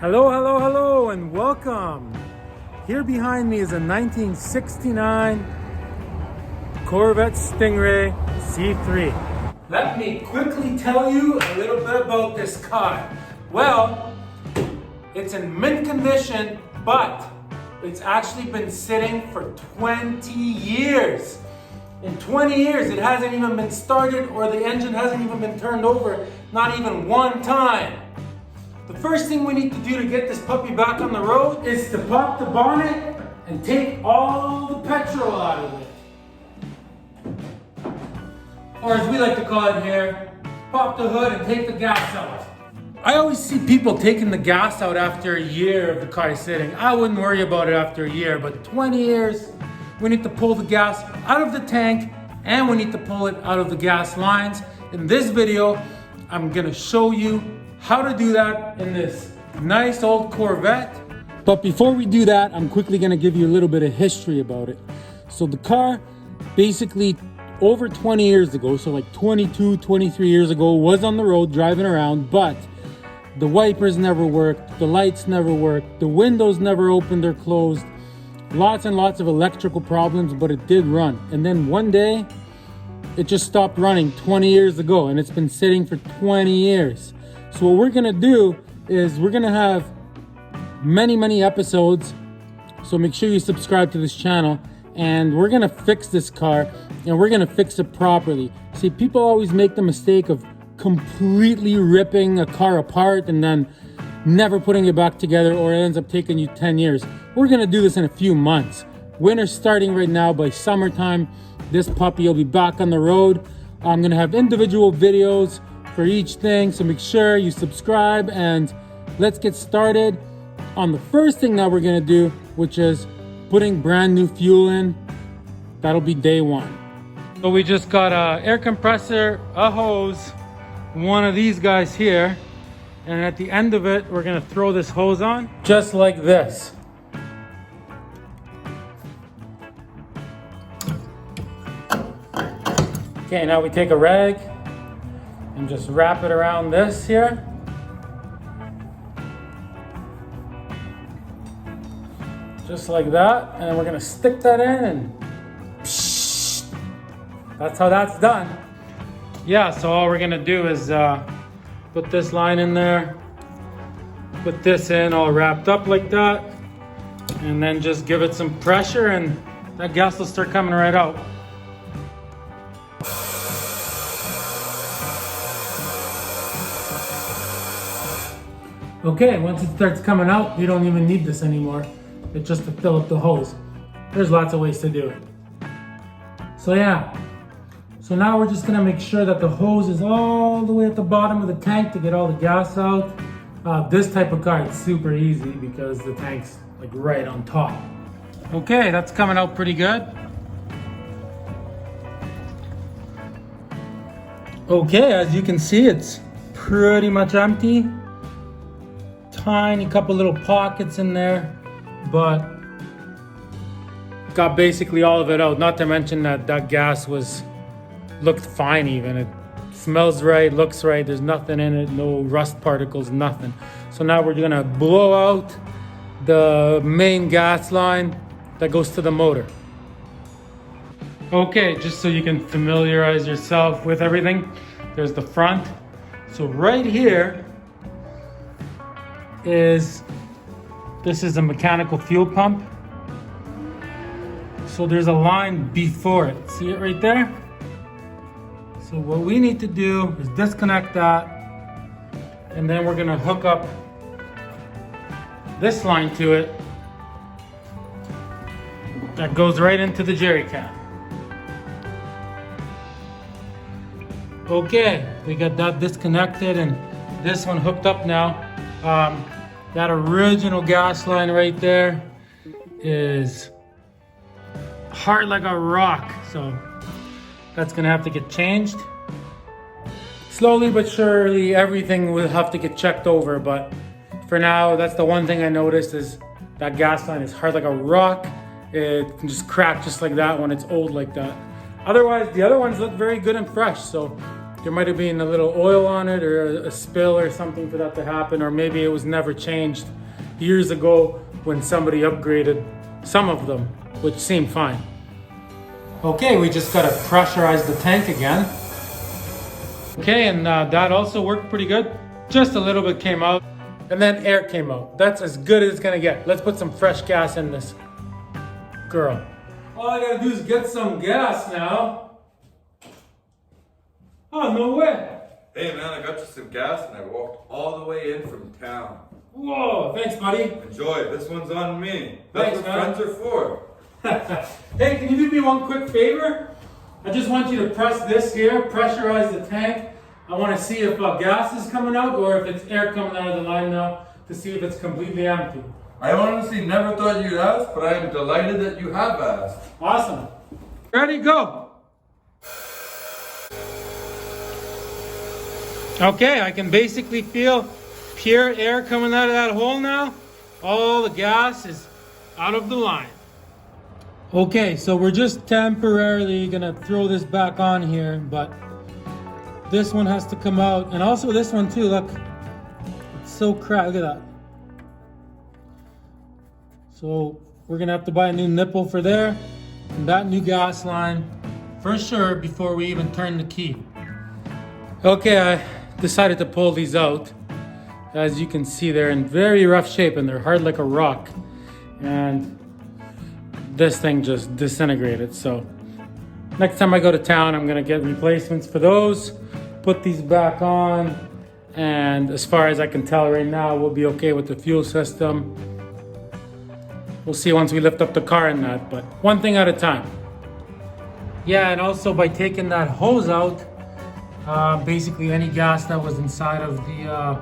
Hello, hello, hello, and welcome. Here behind me is a 1969 Corvette Stingray C3. Let me quickly tell you a little bit about this car. Well, it's in mint condition, but it's actually been sitting for 20 years. In 20 years, it hasn't even been started or the engine hasn't even been turned over, not even one time. The first thing we need to do to get this puppy back on the road is to pop the bonnet and take all the petrol out of it. Or as we like to call it here, pop the hood and take the gas out. I always see people taking the gas out after a year of the car sitting. I wouldn't worry about it after a year, but 20 years, we need to pull the gas out of the tank and we need to pull it out of the gas lines. In this video, I'm gonna show you how to do that in this nice old Corvette. But before we do that, I'm quickly gonna give you a little bit of history about it. So the car basically over 20 years ago, so like 22, 23 years ago, was on the road driving around, but the wipers never worked, the lights never worked, the windows never opened or closed, lots and lots of electrical problems, but it did run. And then one day, it just stopped running 20 years ago, and it's been sitting for 20 years. So what we're gonna do is we're gonna have many episodes, so make sure you subscribe to this channel, and we're gonna fix this car, and we're gonna fix it properly. See, people always make the mistake of completely ripping a car apart and then never putting it back together, or it ends up taking you 10 years. We're gonna do this in a few months. Winter's starting right now. By summertime, this puppy will be back on the road. I'm gonna have individual videos for each thing, so make sure you subscribe, and let's get started on the first thing that we're gonna do, which is putting brand new fuel in. That'll be day one. So we just got an air compressor, a hose, one of these guys here, and at the end of it, we're gonna throw this hose on, just like this. Okay, now we take a rag and just wrap it around this here. Just like that, and we're gonna stick that in, and that's how that's done. Yeah, so all we're gonna do is put this line in there, put this in all wrapped up like that, and then just give it some pressure and that gas will start coming right out. Okay, once it starts coming out, you don't even need this anymore. It's just to fill up the hose. There's lots of ways to do it. So yeah, so now we're just gonna make sure that the hose is all the way at the bottom of the tank to get all the gas out. This type of car, it's super easy because the tank's like right on top. Okay, that's coming out pretty good. Okay, as you can see, it's pretty much empty. Tiny couple little pockets in there, but got basically all of it out. Not to mention that that gas looked fine even. It smells right, looks right, there's nothing in it, no rust particles, nothing. So now we're gonna blow out the main gas line that goes to the motor. Okay, just so you can familiarize yourself with everything, there's the front. So right here this is a mechanical fuel pump. So there's a line before it. See it right there? So what we need to do is disconnect that, and then we're gonna hook up this line to it that goes right into the jerry can. Okay, we got that disconnected and this one hooked up now. That original gas line right there is hard like a rock, so that's gonna have to get changed. Slowly but surely, everything will have to get checked over, but for now, that's the one thing I noticed is that gas line is hard like a rock. It can just crack just like that when it's old like that. Otherwise, the other ones look very good and fresh, so There might have been a little oil on it or a spill or something for that to happen, or maybe it was never changed years ago when somebody upgraded some of them, which seemed fine. Okay, we just gotta pressurize the tank again. Okay, and that also worked pretty good. Just a little bit came out, and then air came out. That's as good as it's gonna get. Let's put some fresh gas in this girl. All I gotta do is get some gas now. Oh, no way. Hey man, I got you some gas and I walked all the way in from town. Whoa, thanks buddy. Enjoy, this one's on me. That's Thanks, what man. friends are for. Hey, can you do me one quick favor? I just want you to press this here, pressurize the tank. I want to see if gas is coming out or if it's air coming out of the line now to see if it's completely empty. I honestly never thought you'd ask, but I am delighted that you have asked. Awesome. Ready, go. Okay, I can basically feel pure air coming out of that hole now. All the gas is out of the line. Okay, so we're just temporarily gonna throw this back on here, but this one has to come out, and also this one too, look. It's so cracked, look at that. So we're gonna have to buy a new nipple for there, and that new gas line, for sure, before we even turn the key. Okay, I decided to pull these out. As you can see, they're in very rough shape and they're hard like a rock. And this thing just disintegrated. So next time I go to town, I'm gonna get replacements for those, put these back on, and as far as I can tell right now, we'll be okay with the fuel system. We'll see once we lift up the car in that, but one thing at a time. Yeah, and also by taking that hose out, basically any gas that was inside of the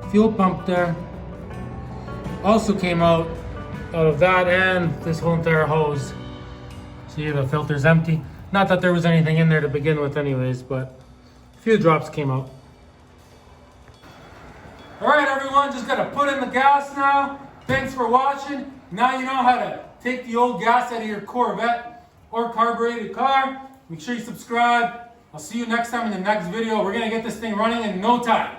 fuel pump there also came out of that and this whole entire hose. See, the filter's empty. Not that there was anything in there to begin with anyways, but a few drops came out. All right, everyone, just gotta put in the gas now. Thanks for watching. Now you know how to take the old gas out of your Corvette or carbureted car. Make sure you subscribe. I'll see you next time in the next video. We're gonna get this thing running in no time.